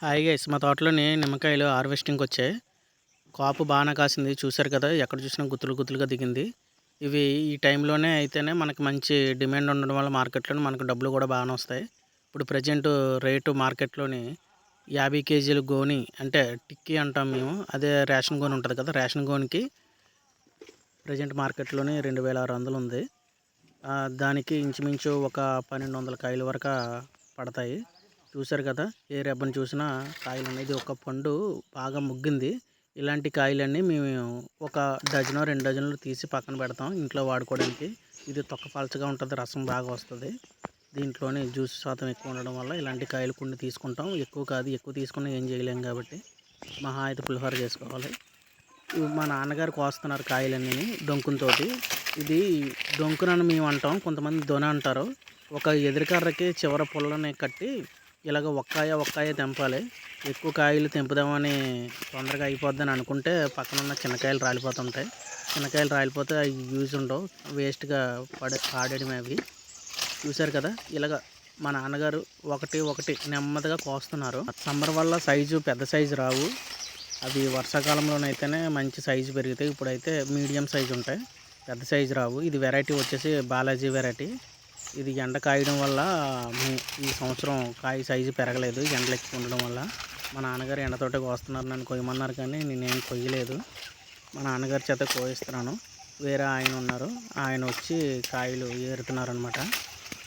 Hi guys, మా తోటలోని నిమ్మకాయలు హార్వెస్టింగ్కి వచ్చాయి. కాపు బాగానే కాసింది, చూశారు కదా. ఎక్కడ చూసినా గుత్తులు గుత్తులుగా దిగింది. ఇవి ఈ టైంలోనే అయితేనే మనకి మంచి డిమాండ్ ఉండడం వల్ల మార్కెట్లో మనకు డబ్బులు కూడా బాగానే వస్తాయి. ఇప్పుడు ప్రజెంట్ రేటు మార్కెట్లోని 50 కేజీలు గోని అంటే టిక్కీ అంటాం మేము, అదే రేషన్ గోని ఉంటుంది కదా, రేషన్ గోనికి ప్రజెంట్ మార్కెట్లోని 2600 ఉంది. దానికి ఇంచుమించు ఒక 1200 కాయల వరకు పడతాయి. చూశారు కదా, ఏ రెబ్బను చూసినా కాయలు ఉన్నాయి. ఇది ఒక పండు బాగా ముగ్గింది. ఇలాంటి కాయలన్నీ మేము ఒక డజనో 2 డజన్లు తీసి పక్కన పెడతాం ఇంట్లో వాడుకోవడానికి. ఇది తొక్క పలచగా ఉంటుంది, రసం బాగా వస్తుంది. దీంట్లోని జ్యూస్ శాతం ఎక్కువ ఉండడం వల్ల ఇలాంటి కాయలు కొన్ని తీసుకుంటాం. ఎక్కువ కాదు, ఎక్కువ తీసుకున్నా ఏం చేయలేం కాబట్టి మహా అయితే పులిహోర చేసుకోవాలి. ఇవి మా నాన్నగారు కోస్తున్నారు కాయలన్నీ డొంకుతోటి. ఇది డొంకునని మేము అంటాం, కొంతమంది దొన అంటారు. ఒక ఎదురుకర్రకి చివర పుల్లని కట్టి ఇలాగ ఒక్కాయ తెంపాలి. ఎక్కువ కాయలు తెంపుదామని తొందరగా అయిపోద్దని అనుకుంటే పక్కన ఉన్న చిన్నకాయలు రాలిపోతుంటాయి. చిన్నకాయలు రాలిపోతే అవి యూజ్ ఉండవు, వేస్ట్గా పాడేయడమే అవి. చూశారు కదా, ఇలాగ మా నాన్నగారు ఒకటి ఒకటి నెమ్మదిగా కోస్తున్నారు. సమ్మర్ వల్ల సైజు పెద్ద సైజు రావు, అవి వర్షాకాలంలోనైతేనే మంచి సైజు పెరుగుతాయి. ఇప్పుడైతే మీడియం సైజు ఉంటాయి, పెద్ద సైజు రావు. ఇది వెరైటీ వచ్చేసి బాలాజీ వెరైటీ. ఇది ఎండ కాయడం వల్ల ఈ సంవత్సరం కాయ సైజు పెరగలేదు, ఎండలు ఎక్కువ ఉండడం వల్ల. మా నాన్నగారు ఎండతోటే కోస్తున్నారు, నన్ను కొయ్యమన్నారు కానీ నేనేం కొయ్యలేదు. మా నాన్నగారి చేత కోయిస్తున్నాను. వేరే ఆయన ఉన్నారు, ఆయన వచ్చి కాయలు ఏరుతున్నారు అనమాట.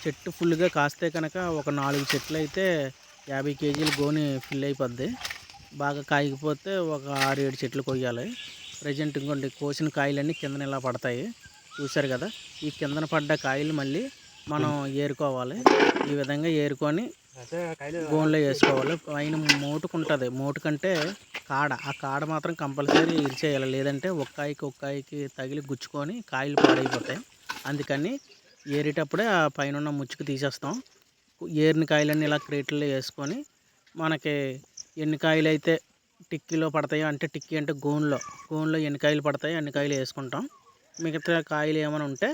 చెట్టు ఫుల్గా కాస్తే కనుక ఒక 4 చెట్లు అయితే 50 కేజీలు గోని ఫిల్ అయిపోద్ది. బాగా కాయకపోతే ఒక 6-7 చెట్లు కొయ్యాలి. ప్రజెంట్ ఇంకోండి, కోసిన కాయలన్నీ కిందన ఇలా పడతాయి. చూశారు కదా, ఈ కిందన పడ్డ కాయలు మళ్ళీ మనం ఏరుకోవాలి. ఈ విధంగా ఏరుకొని గోన్లో వేసుకోవాలి. పైన మోటుకుంటుంది, మోటు కంటే కాడ, ఆ కాడ మాత్రం కంపల్సరీ ఇరిచేయాలి, లేదంటే ఒక్కాయికి తగిలి గుచ్చుకొని కాయలు పాడైపోతాయి. అందుకని ఏరేటప్పుడే ఆ పైన ఉన్న ముచ్చుకు తీసేస్తాం. ఏరిన కాయలన్నీ ఇలా క్రేట్లో వేసుకొని మనకి ఎన్ని కాయలు అయితే టిక్కీలో పడతాయో, అంటే టిక్కీ అంటే గోన్లో ఎన్ని కాయలు పడతాయో అన్ని కాయలు వేసుకుంటాం. మిగతా కాయలు ఏమైనా ఉంటే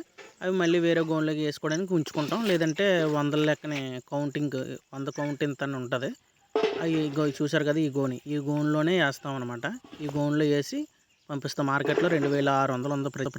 అవి మళ్ళీ వేరే గోన్లోకి వేసుకోవడానికి ఉంచుకుంటాం. లేదంటే 100 లెక్కనే కౌంటింగ్, 100 కౌంట్ ఇంత అని ఉంటుంది. అవి చూశారు కదా, ఈ గోన్లోనే వేస్తాం అనమాట. ఈ గోన్లో వేసి పంపిస్తాం. మార్కెట్లో 2600 ఉంది.